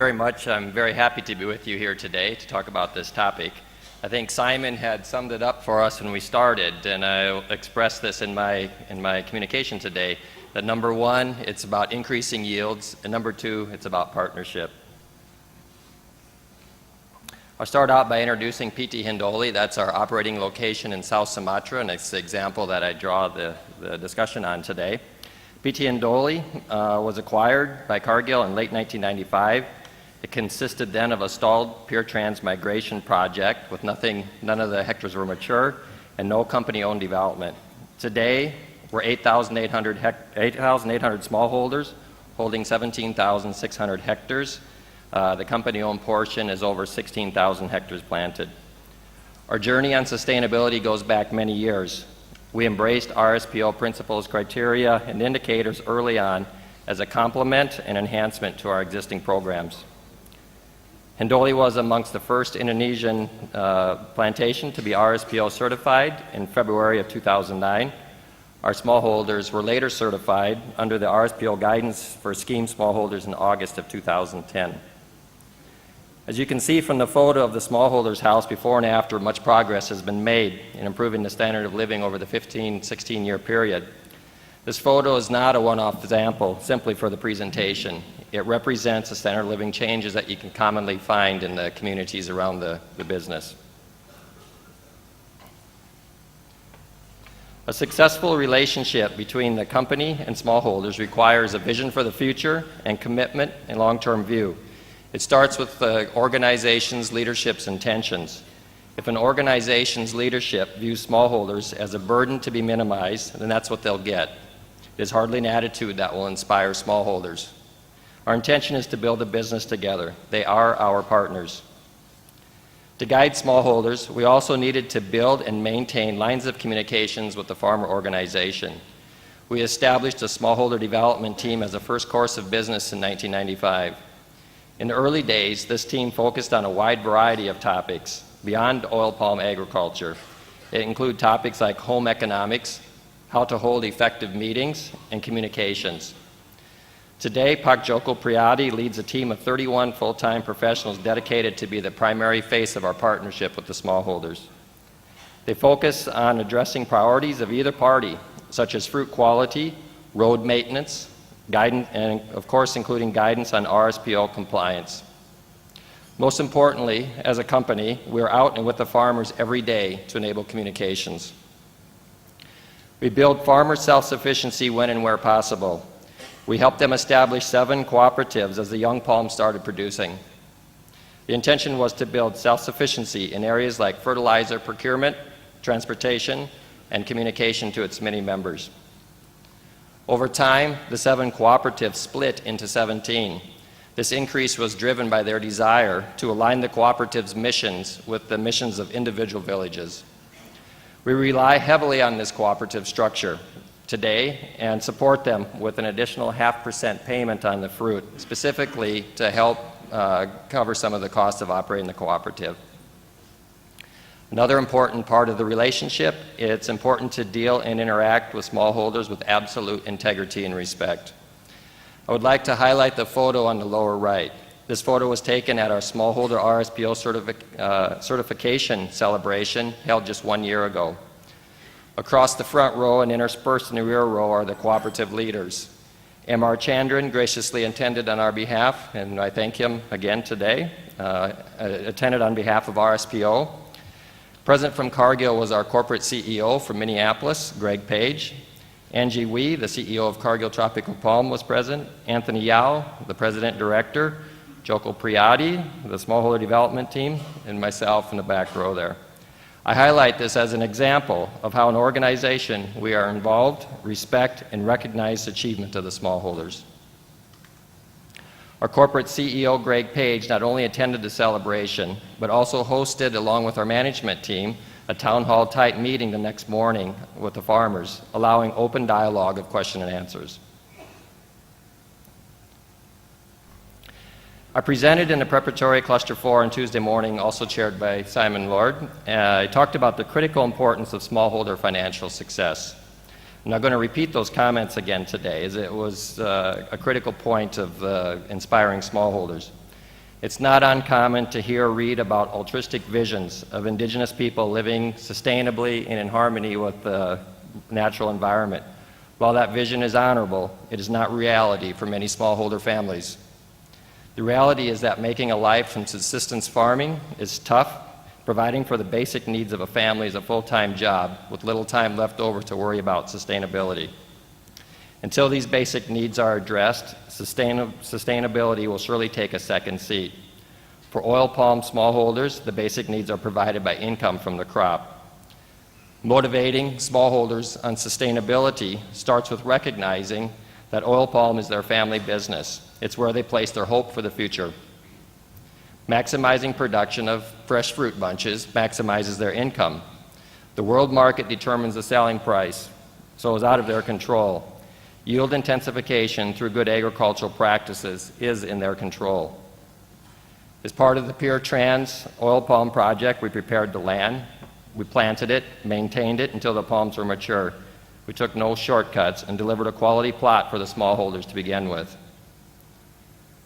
Very much. I'm very happy to be with you here today to talk about this topic. I think Simon had summed it up for us when we started, and I'll express this in my communication today, that number one, it's about increasing yields, and number two, it's about partnership. I'll start out by introducing PT Hindoli. That's our operating location in South Sumatra, and it's the example that I draw the discussion on today. PT Hindoli was acquired by Cargill in late 1995. It consisted then of a stalled pure transmigration project with none of the hectares were mature, and no company-owned development. Today, we're 8,800 smallholders holding 17,600 hectares. The company-owned portion is over 16,000 hectares planted. Our journey on sustainability goes back many years. We embraced RSPO principles, criteria, and indicators early on as a complement and enhancement to our existing programs. Hindoli was amongst the first Indonesian plantation to be RSPO certified in February of 2009. Our smallholders were later certified under the RSPO guidance for scheme smallholders in August of 2010. As you can see from the photo of the smallholders' house before and after, much progress has been made in improving the standard of living over the 16-year period. This photo is not a one-off example simply for the presentation. It represents the standard of living changes that you can commonly find in the communities around the business. A successful relationship between the company and smallholders requires a vision for the future and commitment and long-term view. It starts with the organization's leadership's intentions. If an organization's leadership views smallholders as a burden to be minimized, then that's what they'll get. It is hardly an attitude that will inspire smallholders. Our intention is to build a business together. They are our partners. To guide smallholders, we also needed to build and maintain lines of communications with the farmer organization. We established a smallholder development team as a first course of business in 1995. In the early days, this team focused on a wide variety of topics beyond oil palm agriculture. It included topics like home economics, how to hold effective meetings, and communications. Today, Pak Joko Priyadi leads a team of 31 full-time professionals dedicated to be the primary face of our partnership with the smallholders. They focus on addressing priorities of either party, such as fruit quality, road maintenance, guidance, and of course including guidance on RSPO compliance. Most importantly, as a company, we're out and with the farmers every day to enable communications. We build farmer self-sufficiency when and where possible. We helped them establish 7 cooperatives as the young palm started producing. The intention was to build self-sufficiency in areas like fertilizer procurement, transportation, and communication to its many members. Over time, the 7 cooperatives split into 17. This increase was driven by their desire to align the cooperative's missions with the missions of individual villages. We rely heavily on this cooperative structure today and support them with an additional 0.5% payment on the fruit, specifically to help cover some of the costs of operating the cooperative. Another important part of the relationship, it's important to deal and interact with smallholders with absolute integrity and respect. I would like to highlight the photo on the lower right. This photo was taken at our smallholder RSPO certification celebration held just 1 year ago. Across the front row and interspersed in the rear row are the cooperative leaders. M.R. Chandran graciously attended on our behalf, and I thank him again today, attended on behalf of RSPO. Present from Cargill was our corporate CEO from Minneapolis, Greg Page. Angie Wee, the CEO of Cargill Tropical Palm, was present. Anthony Yao, the president-director. Joko Priyadi, the smallholder development team, and myself in the back row there. I highlight this as an example of how an organization we are involved, respect, and recognize the achievement of the smallholders. Our corporate CEO, Greg Page, not only attended the celebration, but also hosted, along with our management team, a town hall type meeting the next morning with the farmers, allowing open dialogue of question and answers. I presented in the preparatory cluster 4 on Tuesday morning, also chaired by Simon Lord. I talked about the critical importance of smallholder financial success. I'm not going to repeat those comments again today, as it was a critical point of inspiring smallholders. It's not uncommon to hear or read about altruistic visions of indigenous people living sustainably and in harmony with the natural environment. While that vision is honorable, it is not reality for many smallholder families. The reality is that making a life from subsistence farming is tough. Providing for the basic needs of a family is a full-time job with little time left over to worry about sustainability. Until these basic needs are addressed, sustainability will surely take a second seat. For oil palm smallholders, the basic needs are provided by income from the crop. Motivating smallholders on sustainability starts with recognizing that oil palm is their family business. It's where they place their hope for the future. Maximizing production of fresh fruit bunches maximizes their income. The world market determines the selling price, so it's out of their control. Yield intensification through good agricultural practices is in their control. As part of the Pure Trans oil palm project, we prepared the land. We planted it, maintained it until the palms were mature. We took no shortcuts and delivered a quality plot for the smallholders to begin with.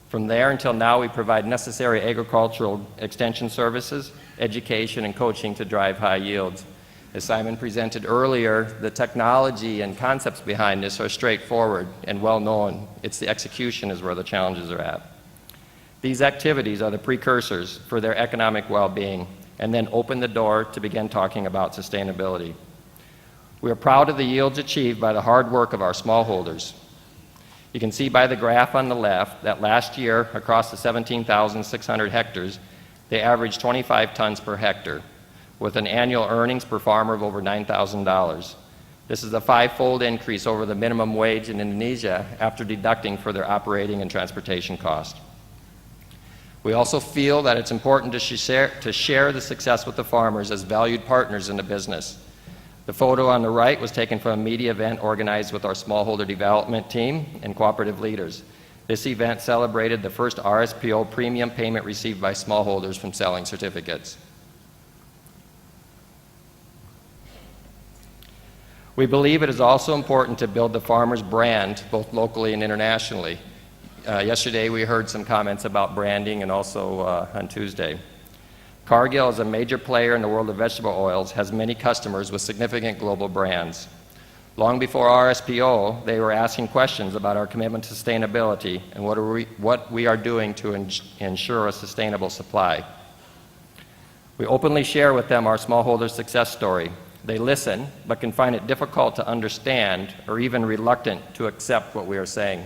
From there until now, we provide necessary agricultural extension services, education, and coaching to drive high yields. As Simon presented earlier, the technology and concepts behind this are straightforward and well known. It's the execution is where the challenges are at. These activities are the precursors for their economic well-being and then open the door to begin talking about sustainability. We are proud of the yields achieved by the hard work of our smallholders. You can see by the graph on the left that last year, across the 17,600 hectares, they averaged 25 tons per hectare, with an annual earnings per farmer of over $9,000. This is a five-fold increase over the minimum wage in Indonesia after deducting for their operating and transportation costs. We also feel that it's important to share the success with the farmers as valued partners in the business. The photo on the right was taken from a media event organized with our smallholder development team and cooperative leaders. This event celebrated the first RSPO premium payment received by smallholders from selling certificates. We believe it is also important to build the farmer's brand, both locally and internationally. Yesterday we heard some comments about branding, and also on Tuesday. Cargill is a major player in the world of vegetable oils, has many customers with significant global brands. Long before RSPO, they were asking questions about our commitment to sustainability and what we are doing to ensure a sustainable supply. We openly share with them our smallholder success story. They listen, but can find it difficult to understand or even reluctant to accept what we are saying.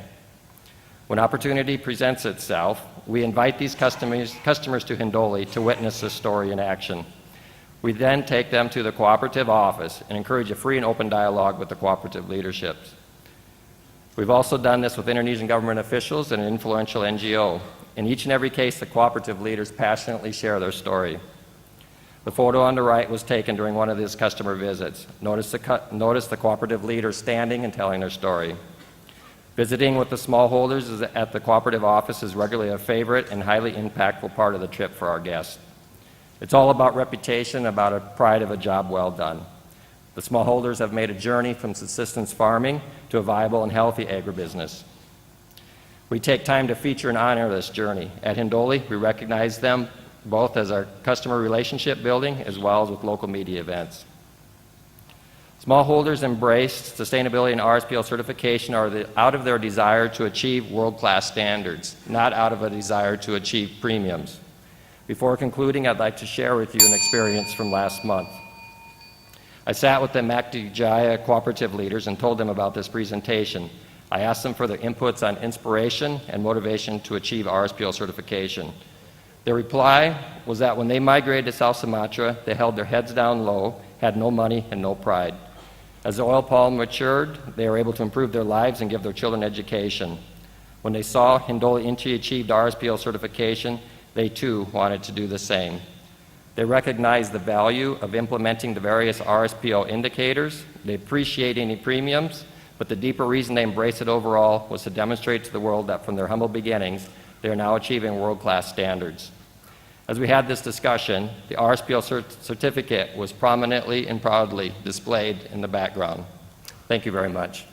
When opportunity presents itself, we invite these customers to Hindoli to witness this story in action. We then take them to the cooperative office and encourage a free and open dialogue with the cooperative leaderships. We've also done this with Indonesian government officials and an influential NGO. In each and every case, the cooperative leaders passionately share their story. The photo on the right was taken during one of these customer visits. Notice the cooperative leaders standing and telling their story. Visiting with the smallholders at the cooperative office is regularly a favorite and highly impactful part of the trip for our guests. It's all about reputation, about a pride of a job well done. The smallholders have made a journey from subsistence farming to a viable and healthy agribusiness. We take time to feature and honor this journey. At Hindoli, we recognize them both as our customer relationship building as well as with local media events. Smallholders embraced sustainability and RSPO certification out of their desire to achieve world-class standards, not out of a desire to achieve premiums. Before concluding, I'd like to share with you an experience from last month. I sat with the Makti Jaya cooperative leaders and told them about this presentation. I asked them for their inputs on inspiration and motivation to achieve RSPO certification. Their reply was that when they migrated to South Sumatra, they held their heads down low, had no money and no pride. As the oil palm matured, they were able to improve their lives and give their children education. When they saw Hindoli Inchi achieved RSPO certification, they too wanted to do the same. They recognized the value of implementing the various RSPO indicators. They appreciate any premiums, but the deeper reason they embraced it overall was to demonstrate to the world that from their humble beginnings, they are now achieving world-class standards. As we had this discussion, the RSPO certificate was prominently and proudly displayed in the background. Thank you very much.